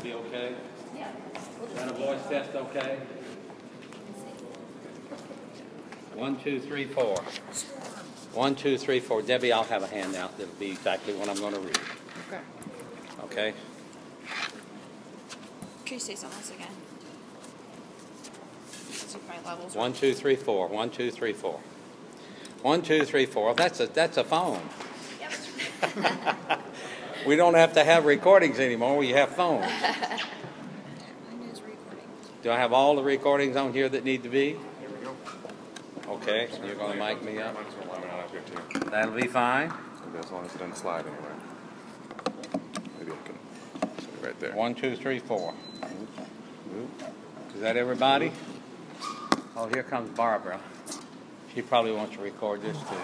be okay? Yeah. And a voice test okay? 1, 2, 3, 4. 1, 2, 3, 4. Debbie, I'll have a handout that'll be exactly what I'm going to read. Okay. Okay? Can you say something else again? These are my levels. 1, 2, 3, 4. 1, 2, 3, 4. 1, 2, 3, 4. That's a phone. Yep. We don't have to have recordings anymore. We have phones. Mine is recording. Do I have all the recordings on here that need to be? Here we go. Okay, so you're going to mic me up? Might as well line it out here too. That'll be fine. As long as it doesn't slide anywhere. Maybe I can set it right there. 1, 2, 3, 4. Is that everybody? Oh, here comes Barbara. She probably wants to record this too.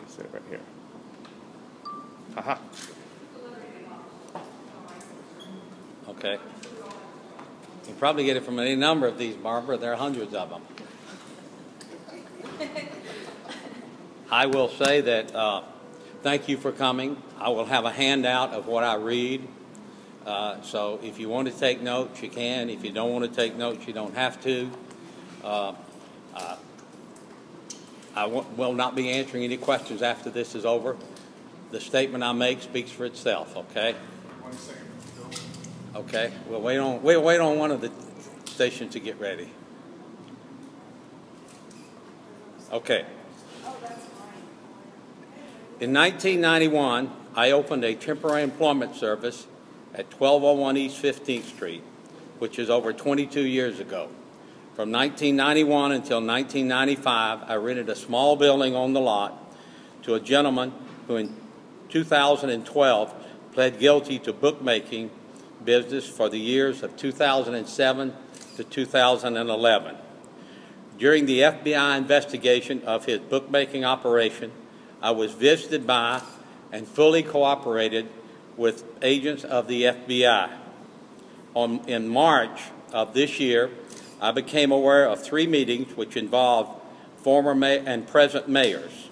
Set it right here. Aha. Okay. You can probably get it from any number of these, Barbara. There are hundreds of them. I will say that thank you for coming. I will have a handout of what I read. So if you want to take notes, you can. If you don't want to take notes, you don't have to. I will not be answering any questions after this is over. The statement I make speaks for itself, okay? 1 second. Okay, we'll wait on one of the stations to get ready. Okay. In 1991, I opened a temporary employment service at 1201 East 15th Street, which is over 22 years ago. From 1991 until 1995, I rented a small building on the lot to a gentleman who in 2012 pled guilty to bookmaking business for the years of 2007 to 2011. During the FBI investigation of his bookmaking operation, I was visited by and fully cooperated with agents of the FBI. In March of this year, I became aware of 3 meetings which involved former and present mayors,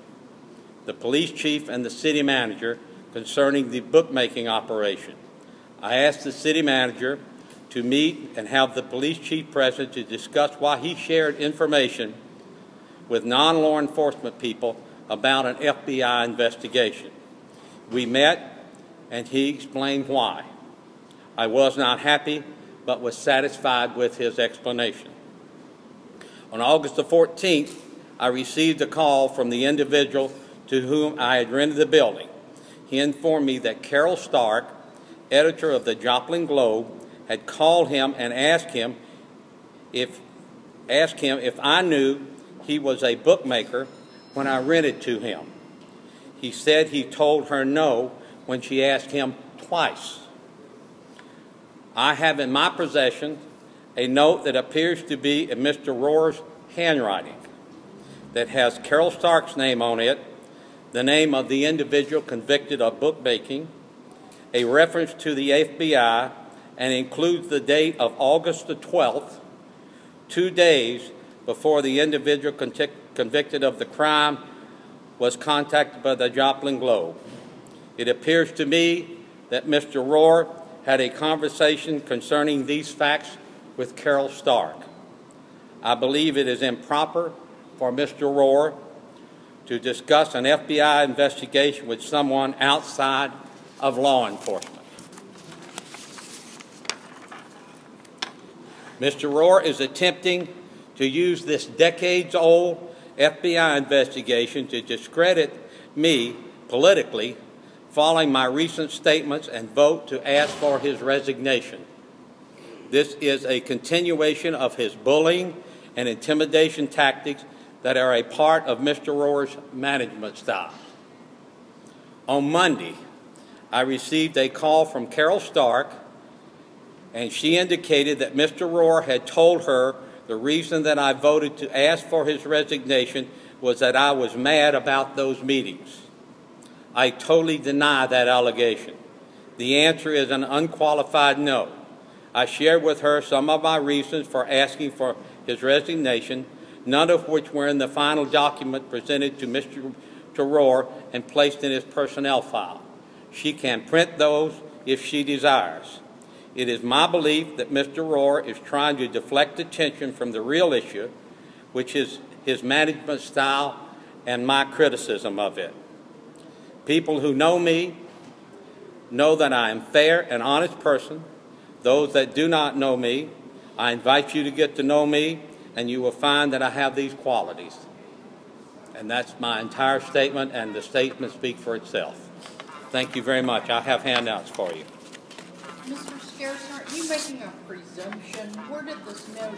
the police chief, and the city manager concerning the bookmaking operation. I asked the city manager to meet and have the police chief present to discuss why he shared information with non-law enforcement people about an FBI investigation. We met and he explained why. I was not happy, but was satisfied with his explanation. On August the 14th, I received a call from the individual to whom I had rented the building. He informed me that Carol Stark, editor of the Joplin Globe, had called him and asked him if I knew he was a bookmaker when I rented to him. He said he told her no when she asked him twice. I have in my possession a note that appears to be in Mr. Rohr's handwriting that has Carol Stark's name on it, the name of the individual convicted of bookmaking, a reference to the FBI, and includes the date of August the 12th, 2 days before the individual convicted of the crime was contacted by the Joplin Globe. It appears to me that Mr. Rohr had a conversation concerning these facts with Carol Stark. I believe it is improper for Mr. Rohr to discuss an FBI investigation with someone outside of law enforcement. Mr. Rohr is attempting to use this decades-old FBI investigation to discredit me politically following my recent statements and vote to ask for his resignation. This is a continuation of his bullying and intimidation tactics that are a part of Mr. Rohr's management style. On Monday, I received a call from Carol Stark, and she indicated that Mr. Rohr had told her the reason that I voted to ask for his resignation was that I was mad about those meetings. I totally deny that allegation. The answer is an unqualified no. I shared with her some of my reasons for asking for his resignation, none of which were in the final document presented to Mr. Rohr and placed in his personnel file. She can print those if she desires. It is my belief that Mr. Rohr is trying to deflect attention from the real issue, which is his management style and my criticism of it. People who know me know that I am a fair and honest person. Those that do not know me, I invite you to get to know me, and you will find that I have these qualities. And that's my entire statement, and the statement speaks for itself. Thank you very much. I have handouts for you. Mr. Scearce, aren't you making a presumption? Where did this note,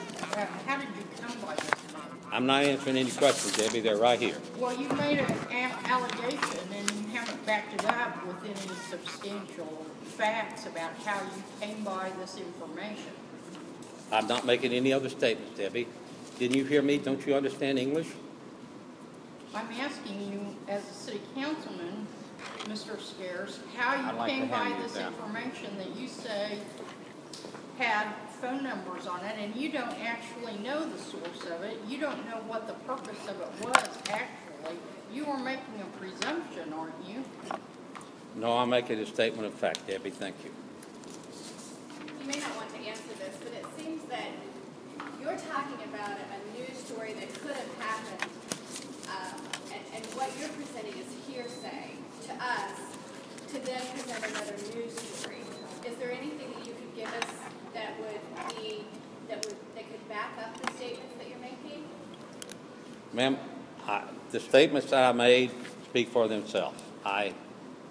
how did you come by this note? I'm not answering any questions, Debbie. They're right here. Well, you made an allegation and you haven't backed it up with any substantial facts about how you came by this information. I'm not making any other statements, Debbie. Didn't you hear me? Don't you understand English? I'm asking you, as a city councilman, Mr. Scearce, how I'd you like to came by hand you this that. information that you say had phone numbers on it, and you don't actually know the source of it. You don't know what the purpose of it was, actually. You are making a presumption, aren't you? No, I'm making a statement of fact, Debbie. Thank you. You may not want to answer this, but it seems that you're talking about a news story that could have happened, and what you're presenting is hearsay to us to then present another news story. Is there anything that you could give us that could back up the statements that you're making? Ma'am, the statements that I made speak for themselves. I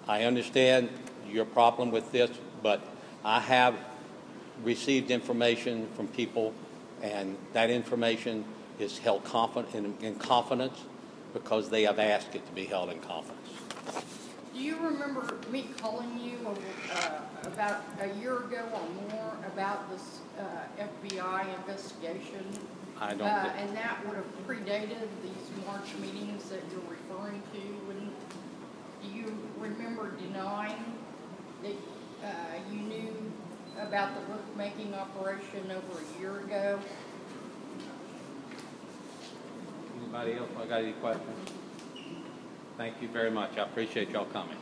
understand your problem with this, but I have received information from people, and that information is held in confidence because they have asked it to be held in confidence. Do you remember me calling you about a year ago or more about this FBI investigation? I don't. And that would have predated these March meetings that you're referring to. Do you remember denying that you knew about the bookmaking operation over a year ago? Anybody else got any questions? Thank you very much. I appreciate y'all coming.